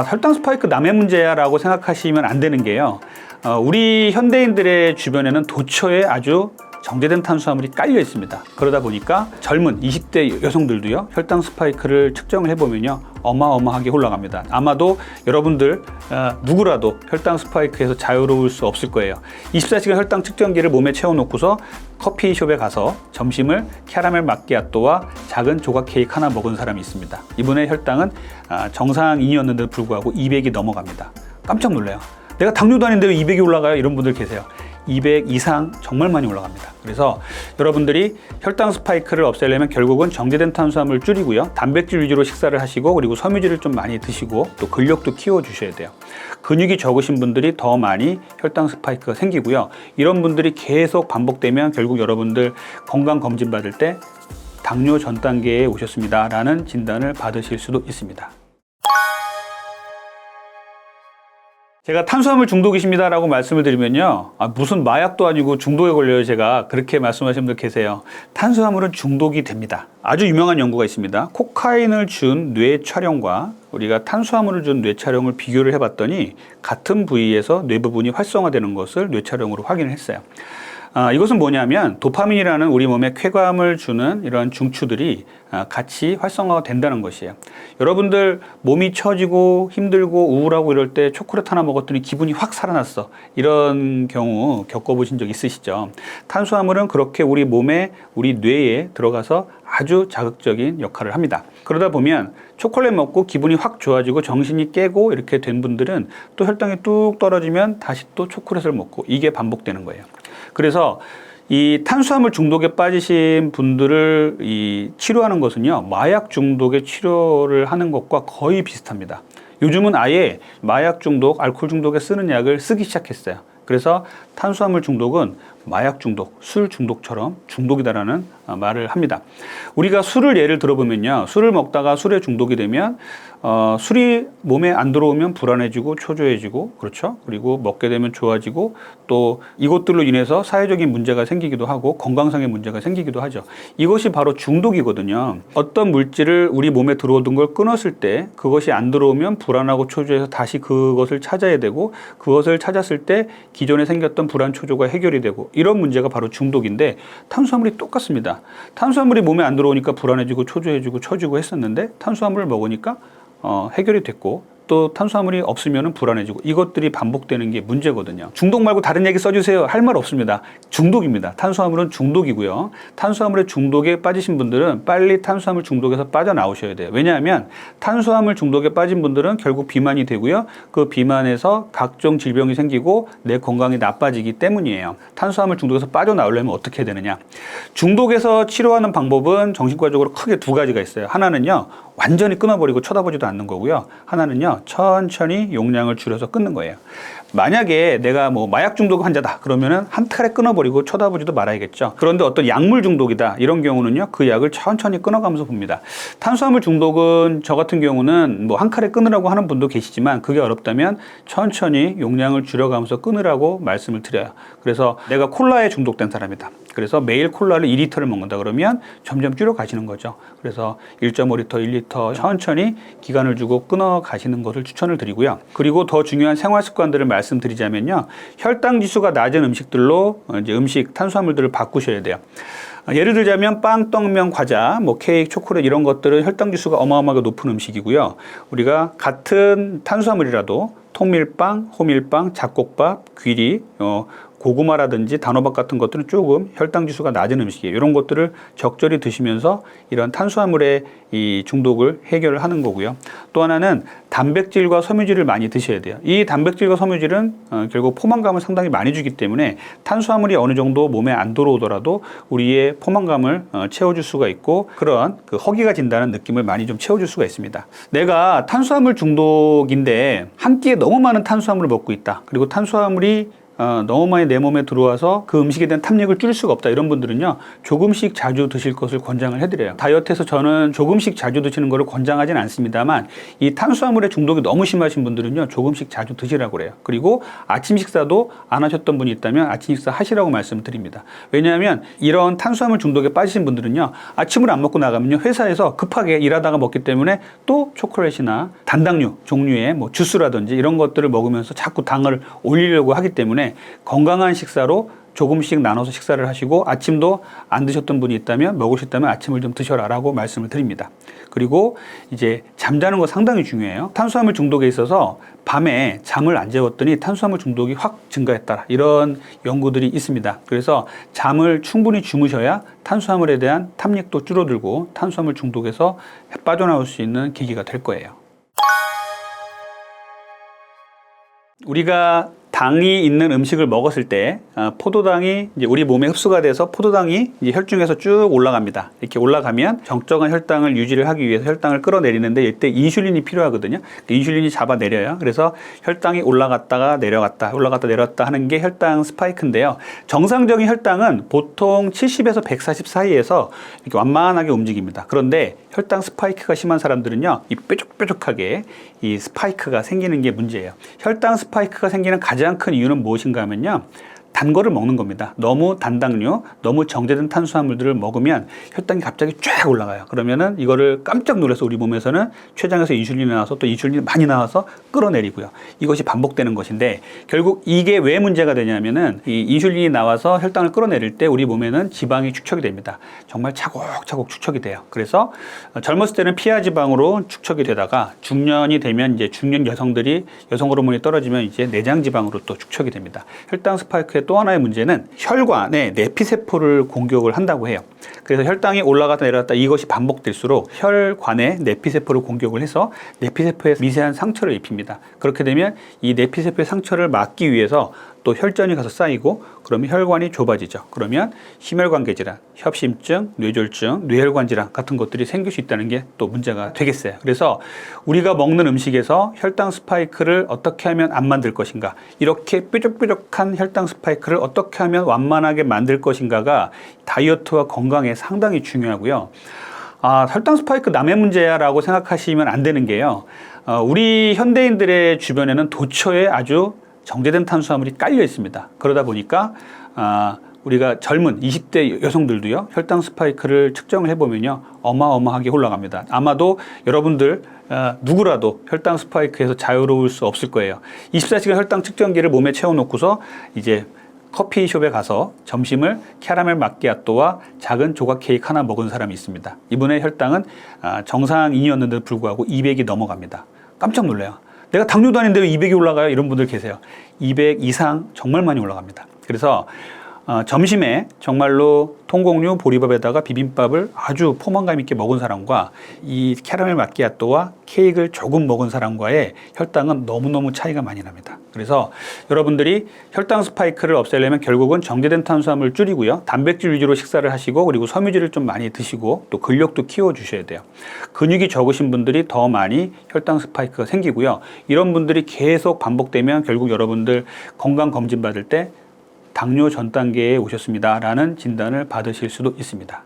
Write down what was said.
혈당 스파이크 남의 문제야라고 생각하시면 안 되는 게요. 우리 현대인들의 주변에는 도처에 아주 정제된 탄수화물이 깔려 있습니다. 그러다 보니까 젊은 20대 여성들도요, 혈당 스파이크를 측정을 해보면요, 어마어마하게 올라갑니다. 아마도 여러분들 누구라도 혈당 스파이크에서 자유로울 수 없을 거예요. 24시간 혈당 측정기를 몸에 채워놓고서 커피숍에 가서 점심을 캐러멜 마끼아또와 작은 조각 케이크 하나 먹은 사람이 있습니다. 이분의 혈당은 정상인이었는데도 불구하고 200이 넘어갑니다. 깜짝 놀라요. 내가 당뇨도 아닌데 왜 200이 올라가요? 이런 분들 계세요. 200 이상 정말 많이 올라갑니다. 그래서 여러분들이 혈당 스파이크를 없애려면 결국은 정제된 탄수화물 줄이고요, 단백질 위주로 식사를 하시고, 그리고 섬유질을 좀 많이 드시고, 또 근력도 키워 주셔야 돼요. 근육이 적으신 분들이 더 많이 혈당 스파이크가 생기고요, 이런 분들이 계속 반복되면 결국 여러분들 건강 검진 받을 때 당뇨 전 단계에 오셨습니다 라는 진단을 받으실 수도 있습니다. 제가 탄수화물 중독이십니다 라고 말씀을 드리면요, 무슨 마약도 아니고 중독에 걸려요, 제가 그렇게 말씀하시는 분들 계세요. 탄수화물은 중독이 됩니다. 아주 유명한 연구가 있습니다. 코카인을 준 뇌 촬영과 우리가 탄수화물을 준 뇌 촬영을 비교를 해봤더니 같은 부위에서 뇌 부분이 활성화되는 것을 뇌 촬영으로 확인을 했어요. 이것은 뭐냐면 도파민이라는 우리 몸에 쾌감을 주는 이러한 중추들이 같이 활성화가 된다는 것이에요. 여러분들 몸이 처지고 힘들고 우울하고 이럴 때 초콜릿 하나 먹었더니 기분이 확 살아났어, 이런 경우 겪어보신 적 있으시죠? 탄수화물은 그렇게 우리 몸에, 우리 뇌에 들어가서 아주 자극적인 역할을 합니다. 그러다 보면 초콜릿 먹고 기분이 확 좋아지고 정신이 깨고 이렇게 된 분들은 또 혈당이 뚝 떨어지면 다시 또 초콜릿을 먹고, 이게 반복되는 거예요. 그래서 이 탄수화물 중독에 빠지신 분들을 치료하는 것은요, 마약 중독의 치료를 하는 것과 거의 비슷합니다. 요즘은 아예 마약 중독, 알코올 중독에 쓰는 약을 쓰기 시작했어요. 그래서 탄수화물 중독은 마약 중독, 술 중독처럼 중독이다라는 말을 합니다. 우리가 술을 예를 들어보면요, 술을 먹다가 술에 중독이 되면 술이 몸에 안 들어오면 불안해지고 초조해지고, 그렇죠? 그리고 먹게 되면 좋아지고, 또 이것들로 인해서 사회적인 문제가 생기기도 하고 건강상의 문제가 생기기도 하죠. 이것이 바로 중독이거든요. 어떤 물질을 우리 몸에 들어오던 걸 끊었을 때 그것이 안 들어오면 불안하고 초조해서 다시 그것을 찾아야 되고, 그것을 찾았을 때 기존에 생겼던 불안 초조가 해결이 되고, 이런 문제가 바로 중독인데, 탄수화물이 똑같습니다. 탄수화물이 몸에 안 들어오니까 불안해지고 초조해지고 처지고 했었는데, 탄수화물을 먹으니까 해결이 됐고, 또 탄수화물이 없으면 불안해지고, 이것들이 반복되는 게 문제거든요. 중독 말고 다른 얘기 써주세요 할 말 없습니다. 중독입니다. 탄수화물은 중독이고요. 탄수화물의 중독에 빠지신 분들은 빨리 탄수화물 중독에서 빠져나오셔야 돼요. 왜냐하면 탄수화물 중독에 빠진 분들은 결국 비만이 되고요, 그 비만에서 각종 질병이 생기고 내 건강이 나빠지기 때문이에요. 탄수화물 중독에서 빠져나오려면 어떻게 해야 되느냐, 중독에서 치료하는 방법은 정신과적으로 크게 두 가지가 있어요. 하나는요, 완전히 끊어버리고 쳐다보지도 않는 거고요, 하나는요, 천천히 용량을 줄여서 끊는 거예요. 만약에 내가 뭐 마약 중독 환자다 그러면은 한 칼에 끊어버리고 쳐다보지도 말아야겠죠. 그런데 어떤 약물 중독이다 이런 경우는요, 그 약을 천천히 끊어가면서 봅니다. 탄수화물 중독은 저 같은 경우는 뭐 한 칼에 끊으라고 하는 분도 계시지만, 그게 어렵다면 천천히 용량을 줄여가면서 끊으라고 말씀을 드려요. 그래서 내가 콜라에 중독된 사람이다, 그래서 매일 콜라를 2리터를 먹는다 그러면 점점 줄여 가시는 거죠. 그래서 1.5리터, 1리터 천천히 기간을 주고 끊어 가시는 것을 추천을 드리고요. 그리고 더 중요한 생활 습관들을 말씀드리자면요, 혈당 지수가 낮은 음식들로 이제 음식 탄수화물들을 바꾸셔야 돼요. 예를 들자면 빵, 떡면, 과자, 뭐 케이크, 초콜릿 이런 것들은 혈당 지수가 어마어마하게 높은 음식이고요. 우리가 같은 탄수화물이라도 통밀빵, 호밀빵, 잡곡밥, 귀리, 고구마라든지 단호박 같은 것들은 조금 혈당 지수가 낮은 음식이에요. 이런 것들을 적절히 드시면서 이런 탄수화물의 이 중독을 해결을 하는 거고요. 또 하나는 단백질과 섬유질을 많이 드셔야 돼요. 이 단백질과 섬유질은 결국 포만감을 상당히 많이 주기 때문에 탄수화물이 어느 정도 몸에 안 들어오더라도 우리의 포만감을 채워줄 수가 있고, 그런 그 허기가 진다는 느낌을 많이 좀 채워줄 수가 있습니다. 내가 탄수화물 중독인데 한 끼에 너무 많은 탄수화물을 먹고 있다, 그리고 탄수화물이 너무 많이 내 몸에 들어와서 그 음식에 대한 탐닉을 줄일 수가 없다, 이런 분들은요 조금씩 자주 드실 것을 권장을 해드려요. 다이어트에서 저는 조금씩 자주 드시는 것을 권장하진 않습니다만, 이 탄수화물에 중독이 너무 심하신 분들은요 조금씩 자주 드시라고 그래요. 그리고 아침 식사도 안 하셨던 분이 있다면 아침 식사 하시라고 말씀드립니다. 왜냐하면 이런 탄수화물 중독에 빠지신 분들은요 아침을 안 먹고 나가면요 회사에서 급하게 일하다가 먹기 때문에 또 초콜릿이나 단당류 종류의 뭐 주스라든지 이런 것들을 먹으면서 자꾸 당을 올리려고 하기 때문에 건강한 식사로 조금씩 나눠서 식사를 하시고, 아침도 안 드셨던 분이 있다면 먹을 수 있다면 아침을 좀 드셔라라고 말씀을 드립니다. 그리고 이제 잠자는 거 상당히 중요해요. 탄수화물 중독에 있어서 밤에 잠을 안 재웠더니 탄수화물 중독이 확 증가했다, 이런 연구들이 있습니다. 그래서 잠을 충분히 주무셔야 탄수화물에 대한 탐닉도 줄어들고 탄수화물 중독에서 빠져나올 수 있는 계기가 될 거예요. 우리가 당이 있는 음식을 먹었을 때 포도당이 이제 우리 몸에 흡수가 돼서 포도당이 이제 혈중에서 쭉 올라갑니다. 이렇게 올라가면 정적한 혈당을 유지를 하기 위해서 혈당을 끌어내리는데 이때 인슐린이 필요하거든요. 인슐린이 잡아내려요. 그래서 혈당이 올라갔다가 내려갔다, 올라갔다 내려갔다 하는 게 혈당 스파이크인데요. 정상적인 혈당은 보통 70에서 140 사이에서 이렇게 완만하게 움직입니다. 그런데 혈당 스파이크가 심한 사람들은요, 이 뾰족뾰족하게 이 스파이크가 생기는 게 문제예요. 혈당 스파이크가 생기는 가장 큰 이유는 무엇인가 하면요, 단 거를 먹는 겁니다. 너무 단당류, 너무 정제된 탄수화물들을 먹으면 혈당이 갑자기 쫙 올라가요. 그러면은 이거를 깜짝 놀라서 우리 몸에서는 췌장에서 인슐린이 나와서 또 인슐린이 많이 나와서 끌어내리고요. 이것이 반복되는 것인데, 결국 이게 왜 문제가 되냐면은 이 인슐린이 나와서 혈당을 끌어내릴 때 우리 몸에는 지방이 축적이 됩니다. 정말 차곡차곡 축적이 돼요. 그래서 젊었을 때는 피하 지방으로 축적이 되다가 중년이 되면 이제 중년 여성들이 여성 호르몬이 떨어지면 이제 내장 지방으로 또 축적이 됩니다. 혈당 스파이크의 또 하나의 문제는 혈관에 내피세포를 공격을 한다고 해요. 그래서 혈당이 올라갔다 내려갔다 이것이 반복될수록 혈관에 내피세포를 공격을 해서 내피세포에 미세한 상처를 입힙니다. 그렇게 되면 이 내피세포의 상처를 막기 위해서 또 혈전이 가서 쌓이고, 그러면 혈관이 좁아지죠. 그러면 심혈관계 질환, 협심증, 뇌졸중, 뇌혈관 질환 같은 것들이 생길 수 있다는 게 또 문제가 되겠어요. 그래서 우리가 먹는 음식에서 혈당 스파이크를 어떻게 하면 안 만들 것인가, 이렇게 뾰족뾰족한 혈당 스파이크를 어떻게 하면 완만하게 만들 것인가가 다이어트와 건강에 상당히 중요하고요. 혈당 스파이크 남의 문제야 라고 생각하시면 안 되는 게요, 우리 현대인들의 주변에는 도처에 아주 정제된 탄수화물이 깔려 있습니다. 그러다 보니까 우리가 젊은 20대 여성들도요, 혈당 스파이크를 측정을 해보면요 어마어마하게 올라갑니다. 아마도 여러분들 누구라도 혈당 스파이크에서 자유로울 수 없을 거예요. 24시간 혈당 측정기를 몸에 채워놓고서 이제 커피숍에 가서 점심을 캐러멜 마끼아또와 작은 조각 케이크 하나 먹은 사람이 있습니다. 이분의 혈당은 정상인이었는데도 불구하고 200이 넘어갑니다. 깜짝 놀라요. 내가 당뇨도 아닌데 왜 200이 올라가요? 이런 분들 계세요. 200 이상 정말 많이 올라갑니다. 그래서 점심에 정말로 통곡류 보리밥에다가 비빔밥을 아주 포만감 있게 먹은 사람과 이 캐러멜 마끼아또와 케이크를 조금 먹은 사람과의 혈당은 너무너무 차이가 많이 납니다. 그래서 여러분들이 혈당 스파이크를 없애려면 결국은 정제된 탄수화물 줄이고요, 단백질 위주로 식사를 하시고, 그리고 섬유질을 좀 많이 드시고, 또 근력도 키워 주셔야 돼요. 근육이 적으신 분들이 더 많이 혈당 스파이크가 생기고요. 이런 분들이 계속 반복되면 결국 여러분들 건강 검진 받을 때 당뇨 전 단계에 오셨습니다 라는 진단을 받으실 수도 있습니다.